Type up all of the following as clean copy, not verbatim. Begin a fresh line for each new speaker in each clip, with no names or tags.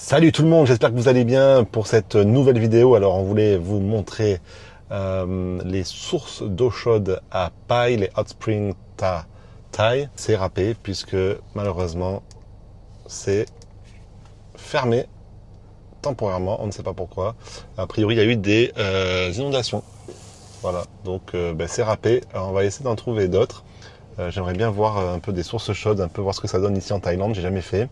Salut tout le monde, j'espère que vous allez bien pour cette nouvelle vidéo. Alors on voulait vous montrer les sources d'eau chaude à Pai, les hot springs Thai. C'est râpé puisque malheureusement c'est fermé temporairement, on ne sait pas pourquoi. A priori il y a eu des inondations. Voilà, donc c'est râpé. Alors, on va essayer d'en trouver d'autres. J'aimerais bien voir un peu des sources chaudes, un peu voir ce que ça donne ici en Thaïlande, j'ai jamais fait.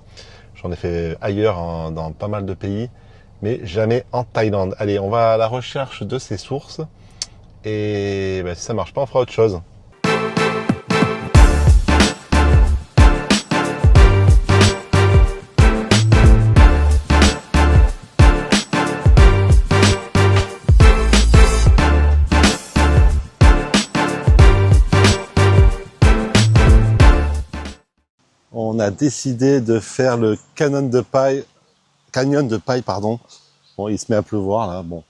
J'en ai fait ailleurs dans pas mal de pays, mais jamais en Thaïlande. Allez, on va à la recherche de ces sources et si ça marche pas, on fera autre chose. On a décidé de faire le canyon de Pai, pardon. Bon, il se met à pleuvoir là, bon.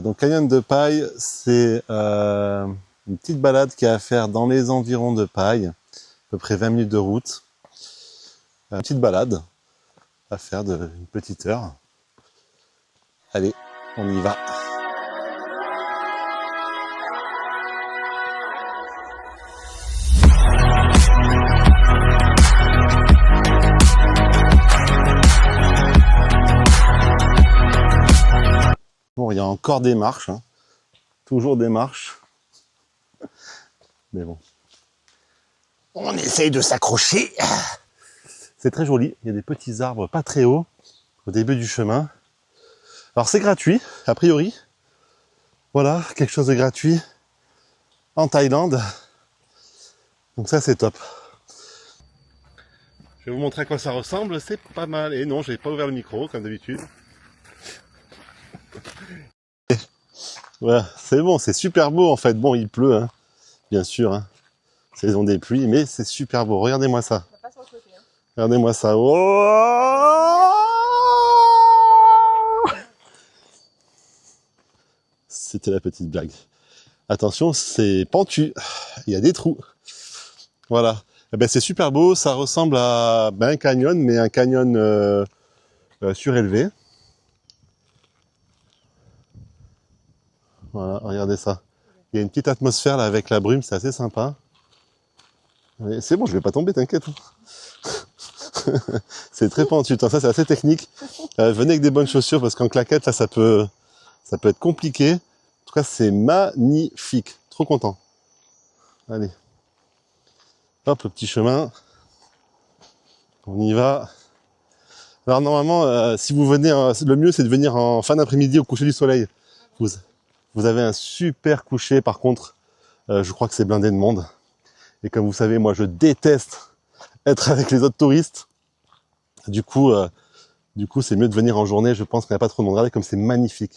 Donc Canyon de Pai, c'est une petite balade qu'il y a à faire dans les environs de Pai, à peu près 20 minutes de route. Une petite balade à faire d'une petite heure. Allez, on y va. Bon, il y a encore des marches, hein. Toujours des marches. Mais bon. On essaye de s'accrocher. C'est très joli, il y a des petits arbres pas très hauts au début du chemin. Alors c'est gratuit, a priori. Voilà, quelque chose de gratuit en Thaïlande. Donc ça c'est top. Je vais vous montrer à quoi ça ressemble, c'est pas mal. Et non, j'ai pas ouvert le micro comme d'habitude. Voilà, c'est bon, c'est super beau en fait. Bon, il pleut, hein, bien sûr, hein. Saison des pluies, mais c'est super beau. Regardez-moi ça. Regardez-moi ça. Oh, c'était la petite blague. Attention, c'est pentu. Il y a des trous. Voilà. Eh ben, c'est super beau. Ça ressemble à un canyon, mais un canyon surélevé. Voilà, regardez ça. Il y a une petite atmosphère là avec la brume, c'est assez sympa. C'est bon, je vais pas tomber, t'inquiète. C'est très pentu. Ça, c'est assez technique. Venez avec des bonnes chaussures parce qu'en claquette, là, ça peut être compliqué. En tout cas, c'est magnifique. Trop content. Allez. Hop, le petit chemin. On y va. Alors normalement, si vous venez, le mieux c'est de venir en fin d'après-midi au coucher du soleil. Vous avez un super coucher. Par contre, je crois que c'est blindé de monde. Et comme vous savez, moi je déteste être avec les autres touristes. Du coup, c'est mieux de venir en journée. Je pense qu'il n'y a pas trop de monde. Regardez comme c'est magnifique.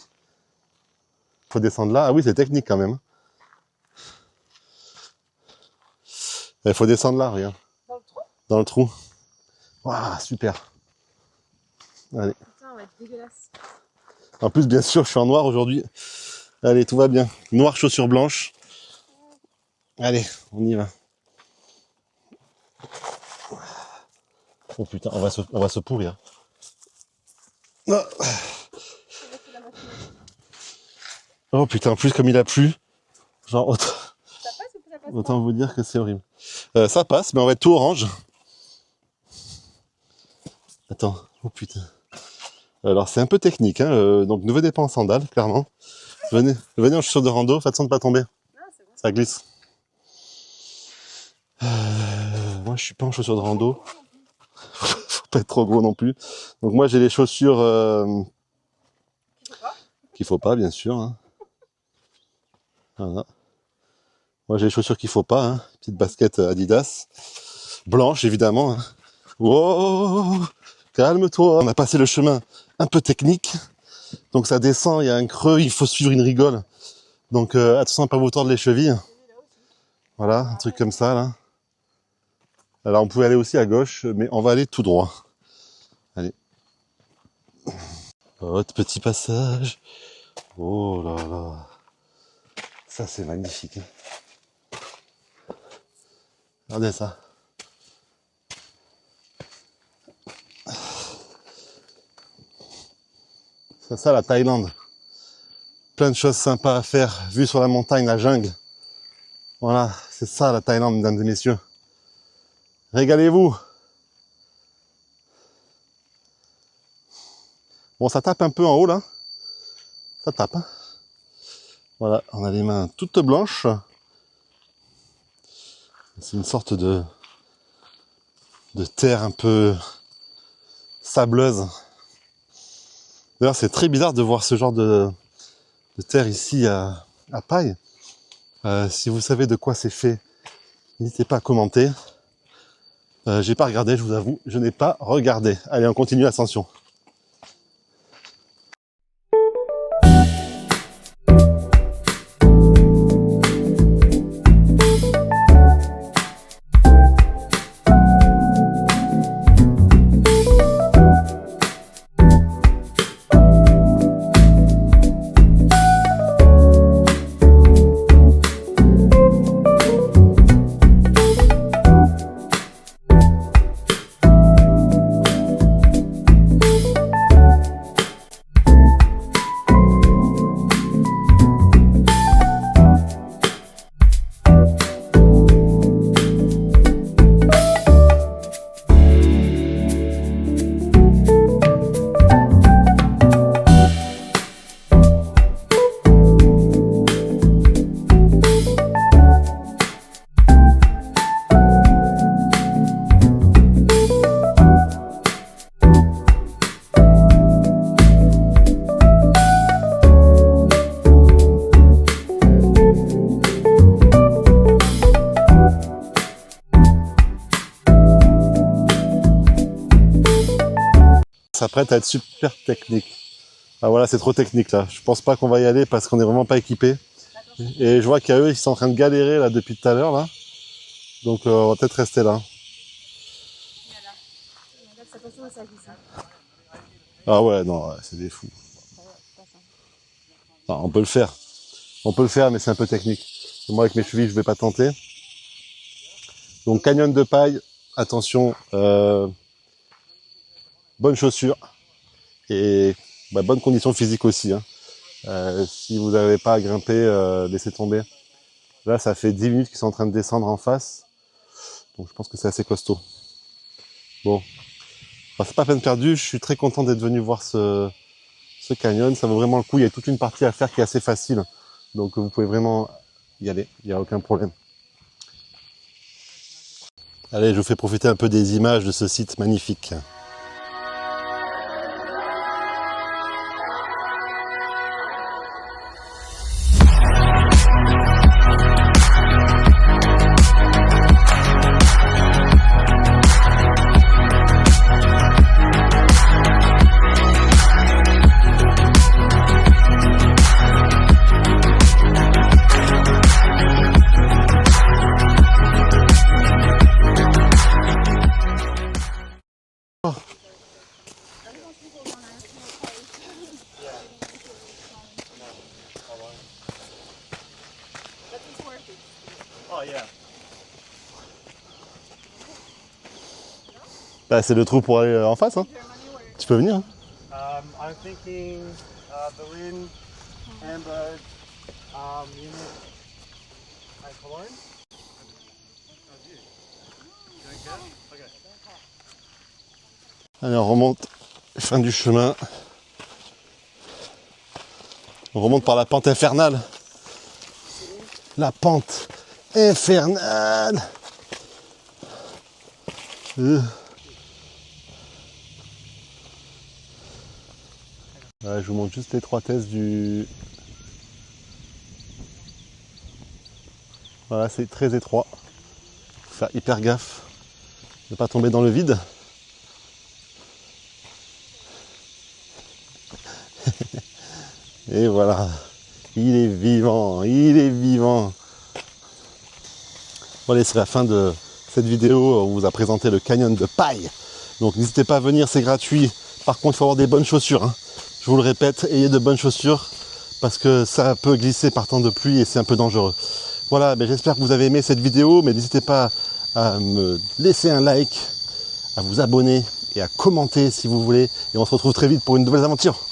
Faut descendre là. Ah oui, c'est technique quand même. Il faut descendre là, regarde. Dans le trou? Dans le trou. Waouh, super. Allez. Putain, on va être dégueulasse. En plus, bien sûr, je suis en noir aujourd'hui. Allez, tout va bien. Noir, chaussures blanches. Allez, on y va. Oh putain, on va se pourrir. Oh putain, en plus comme il a plu, genre autant, ça passe ou ça passe autant pas vous dire que c'est horrible. Ça passe, mais on va être tout orange. Attends, oh putain. Alors c'est un peu technique, hein, donc ne venez pas en sandales, clairement. Venez en chaussures de rando, faites attention de ne pas tomber. Ah, c'est bon. Ça glisse. Moi je suis pas en chaussures de rando. Faut pas être trop gros non plus. Donc moi j'ai les chaussures qu'il faut pas, bien sûr. Hein. Voilà. Moi j'ai les chaussures qu'il faut pas, hein. Petite basket Adidas. Blanche évidemment. Hein. Wow, calme-toi. On a passé le chemin un peu technique. Donc ça descend, il y a un creux, il faut suivre une rigole. Donc attention à ne pas vous tordre les chevilles. Voilà, un truc comme ça là. Alors on pouvait aller aussi à gauche, mais on va aller tout droit. Allez. Autre petit passage. Oh là là. Ça c'est magnifique. Regardez ça. C'est ça la Thaïlande. Plein de choses sympas à faire, vue sur la montagne, la jungle. Voilà, c'est ça la Thaïlande, mesdames et messieurs. Régalez-vous. Bon, ça tape un peu en haut là. Ça tape. Hein. Voilà, on a les mains toutes blanches. C'est une sorte de terre un peu sableuse. D'ailleurs, c'est très bizarre de voir ce genre de terre ici à Pai. Si vous savez de quoi c'est fait, n'hésitez pas à commenter. J'ai pas regardé, je vous avoue, je n'ai pas regardé. Allez, on continue l'ascension. Ça s'apprête à être super technique. Ah voilà, c'est trop technique là. Je pense pas qu'on va y aller parce qu'on est vraiment pas équipé. Et je vois qu'à eux, ils sont en train de galérer là depuis tout à l'heure là. Donc on va peut-être rester là. Ah ouais, non, ouais, c'est des fous. Non, on peut le faire. On peut le faire, mais c'est un peu technique. Et moi, avec mes chevilles, je vais pas tenter. Donc canyon de paille, attention, bonnes chaussures et bonnes conditions physiques aussi. Hein. Si vous n'avez pas à grimper, laissez tomber. Là, ça fait 10 minutes qu'ils sont en train de descendre en face. Donc je pense que c'est assez costaud. Bon, enfin, c'est pas peine perdue. Je suis très content d'être venu voir ce canyon. Ça vaut vraiment le coup. Il y a toute une partie à faire qui est assez facile. Donc vous pouvez vraiment y aller. Il n'y a aucun problème. Allez, je vous fais profiter un peu des images de ce site magnifique. Bah, c'est le trou pour aller en face. Hein. Tu peux venir. Hein.
I'm thinking Berlin, Hamburg, Munich, and Cologne.
Allez, on remonte, fin du chemin. On remonte par la pente infernale. La pente infernale. Ouais, je vous montre juste l'étroitesse du... Voilà, c'est très étroit. Faut faire hyper gaffe de ne pas tomber dans le vide. Et voilà, il est vivant, il est vivant. Voilà, c'est la fin de cette vidéo. On vous a présenté le canyon de Pai. Donc n'hésitez pas à venir, c'est gratuit. Par contre, il faut avoir des bonnes chaussures. Hein. Je vous le répète, ayez de bonnes chaussures parce que ça peut glisser par temps de pluie et c'est un peu dangereux. Voilà, ben j'espère que vous avez aimé cette vidéo, mais n'hésitez pas à me laisser un like, à vous abonner et à commenter si vous voulez. Et on se retrouve très vite pour une nouvelle aventure.